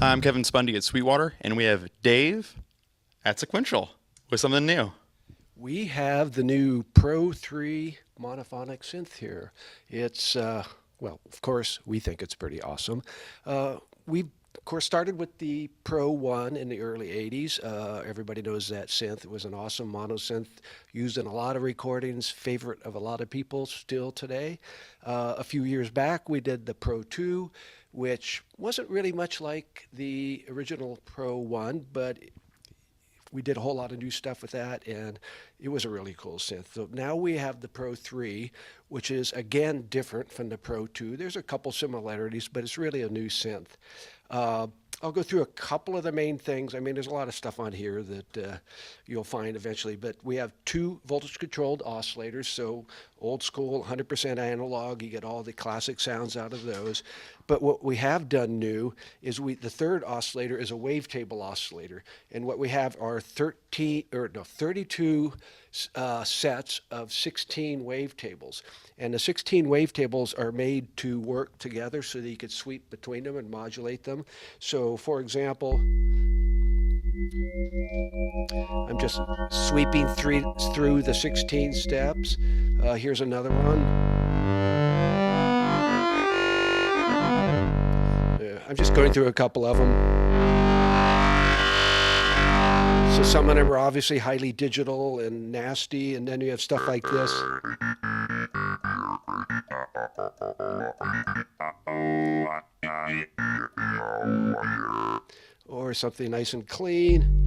I'm Kevin Spundy at Sweetwater, and we have Dave at Sequential with something new. We have the new Pro 3 monophonic synth here. It's, well, of course, we think it's pretty awesome. We, of course, started with the Pro 1 in the early 80s. Everybody knows that synth. It was an awesome mono synth used in a lot of recordings, favorite of a lot of people still today. A few years back, we did the Pro 2, which wasn't really much like the original Pro 1, but we did a whole lot of new stuff with that, and it was a really cool synth. So now we have the Pro 3, which is again different from the Pro 2. There's a couple similarities, but it's really a new synth. I'll go through a couple of the main things. I mean, there's a lot of stuff on here that you'll find eventually, but we have two voltage-controlled oscillators, so old school, 100% analog. You get all the classic sounds out of those. But what we have done new is the third oscillator is a wavetable oscillator, and what we have are 32 sets of 16 wavetables. And the 16 wavetables are made to work together so that you could sweep between them and modulate them. So, for example, I'm just sweeping through the 16 steps. Here's another one. I'm just going through a couple of them. So some of them are obviously highly digital and nasty, and then you have stuff like this. Or something nice and clean.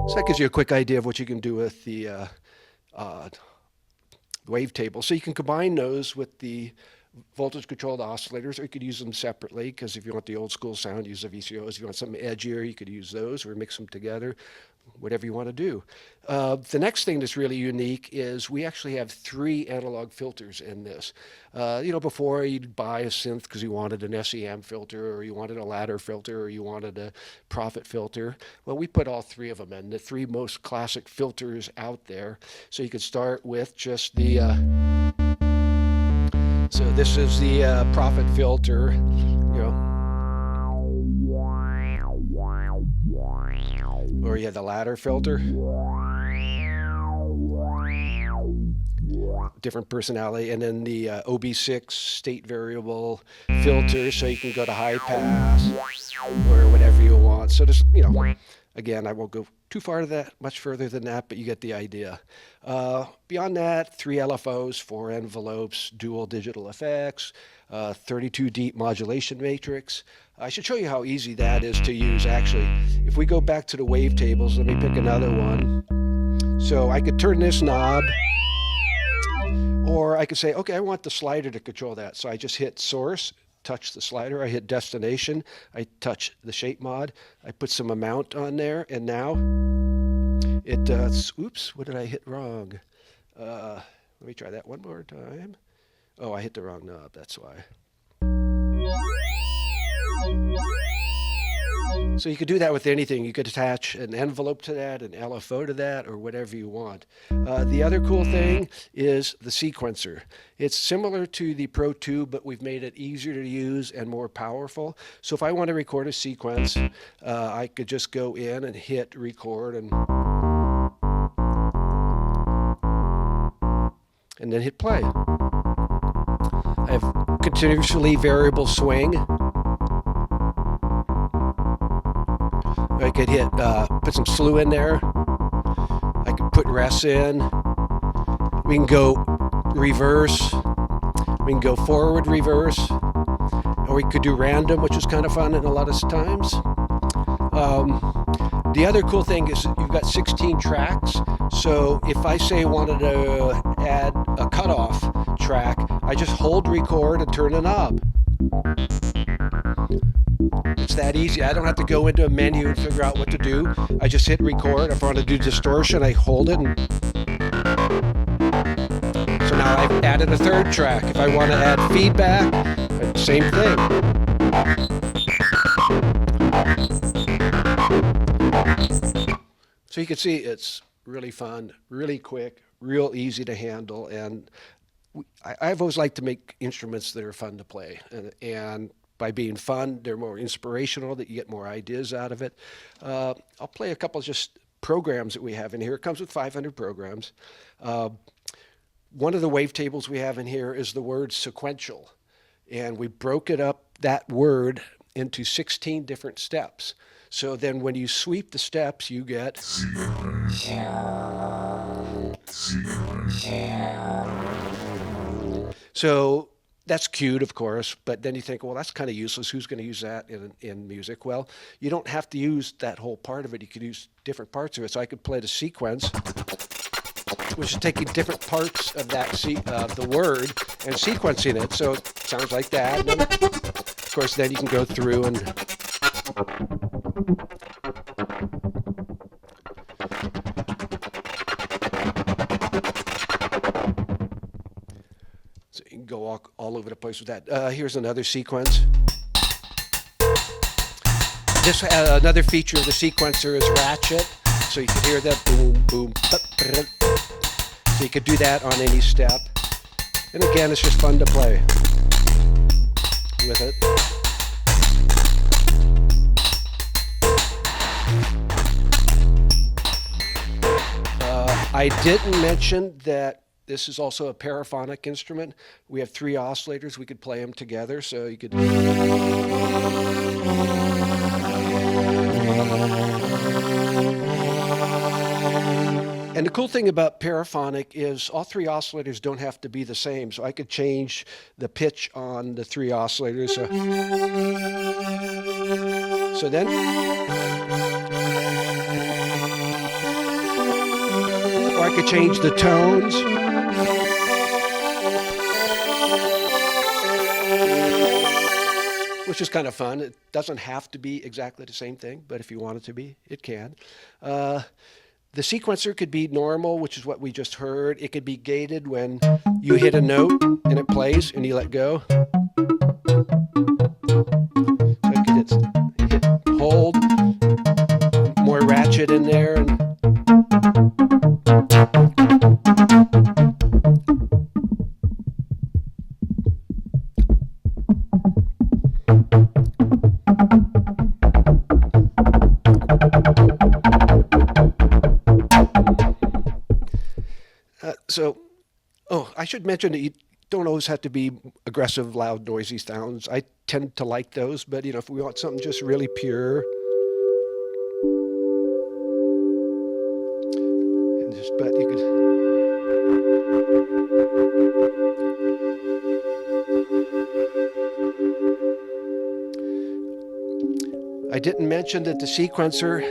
So that gives you a quick idea of what you can do with the wavetable. So you can combine those with the voltage-controlled oscillators, or you could use them separately, because if you want the old school sound, use the VCOs. If you want something edgier, you could use those, or mix them together, whatever you want to do. The next thing that's really unique is we actually have 3 analog filters in this. Before you'd buy a synth because you wanted an SEM filter, or you wanted a ladder filter, or you wanted a profit filter. Well, we put all 3 of them in, the 3 most classic filters out there. So you could start with just the... So this is the profit filter, or you have the ladder filter. Different personality, and then the OB6 state variable filter, so you can go to high pass or whatever you want. So just, again, I won't go too far to that, much further than that, but you get the idea. Beyond that, 3 LFOs, 4 envelopes, dual digital effects, 32 deep modulation matrix. I should show you how easy that is to use, actually. If we go back to the wavetables, let me pick another one. So I could turn this knob, or I could say, okay, I want the slider to control that. So I just hit source, touch the slider, I hit destination, I touch the shape mod, I put some amount on there, and now it does, oops, what did I hit wrong? Let me try that one more time. Oh, I hit the wrong knob, that's why. So you could do that with anything. You could attach an envelope to that, an LFO to that, or whatever you want. The other cool thing is the sequencer. It's similar to the Pro 2, but we've made it easier to use and more powerful. So if I want to record a sequence, I could just go in and hit record and then hit play. I have continuously variable swing. I could hit, put some slew in there. I could put rests in. We can go reverse. We can go forward reverse. Or we could do random, which is kind of fun in a lot of times. The other cool thing is you've got 16 tracks. So if I say I wanted to add a cutoff track, I just hold record and turn the knob. It's that easy. I don't have to go into a menu and figure out what to do. I just hit record. If I want to do distortion, I hold it. So now I've added a third track. If I want to add feedback, same thing. So you can see it's really fun, really quick, real easy to handle, and I've always liked to make instruments that are fun to play, and by being fun, they're more inspirational, that you get more ideas out of it. I'll play a couple of just programs that we have in here. It comes with 500 programs. One of the wavetables we have in here is the word sequential, and we broke it up, that word, into 16 different steps. So then when you sweep the steps, you get so that's cute, of course, but then you think, well, that's kind of useless. Who's going to use that in music? Well, you don't have to use that whole part of it. You could use different parts of it. So I could play the sequence, which is taking different parts of that the word and sequencing it. So it sounds like that. And then, of course, then you can go through and so you can go all over the place with that. Here's another sequence. This another feature of the sequencer is ratchet, so you can hear that boom, boom, so you could do that on any step. And again, it's just fun to play with it. I didn't mention that this is also a paraphonic instrument. We have 3 oscillators. We could play them together, so you could. And the cool thing about paraphonic is all 3 oscillators don't have to be the same. So I could change the pitch on the 3 oscillators. So then, or I could change the tones. Which is kind of fun. It doesn't have to be exactly the same thing, but if you want it to be, it can. The sequencer could be normal, which is what we just heard. It could be gated when you hit a note and it plays and you let go. So I could hit hold, more ratchet in there. And I should mention that you don't always have to be aggressive, loud, noisy sounds. I tend to like those, but if we want something just really pure, but you could. I didn't mention that the sequencer,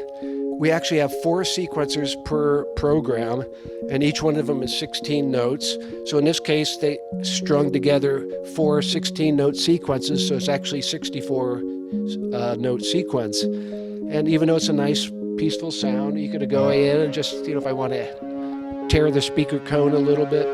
we actually have 4 sequencers per program, and each one of them is 16 notes. So in this case, they strung together 4 16-note sequences, so it's actually 64-note sequence. And even though it's a nice, peaceful sound, you could go in and just, if I want to tear the speaker cone a little bit.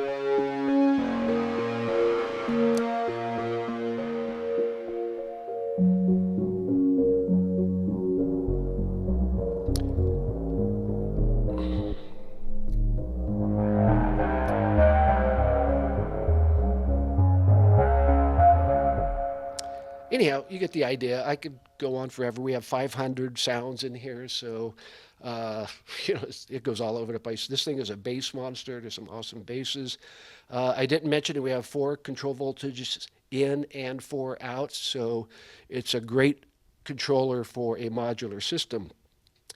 Anyhow, you get the idea. I could go on forever. We have 500 sounds in here, so it goes all over the place. This thing is a bass monster. There's some awesome basses. I didn't mention that we have 4 control voltages in and 4 out, so it's a great controller for a modular system.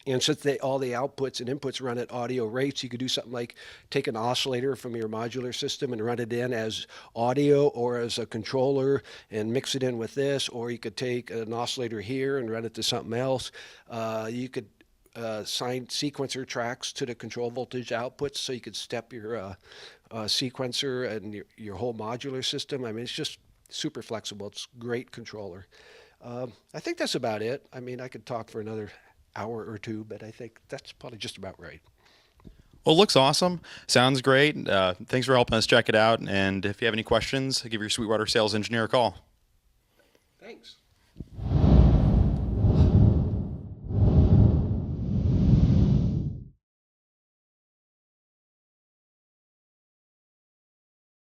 And since all the outputs and inputs run at audio rates, you could do something like take an oscillator from your modular system and run it in as audio or as a controller and mix it in with this, or you could take an oscillator here and run it to something else. You could assign sequencer tracks to the control voltage outputs, so you could step your sequencer and your whole modular system. I mean, it's just super flexible. It's a great controller. I think that's about it. I mean, I could talk for another hour or 2, but I think that's probably just about right. Well, it looks awesome. Sounds great. Thanks for helping us check it out. And if you have any questions, give your Sweetwater sales engineer a call. Thanks.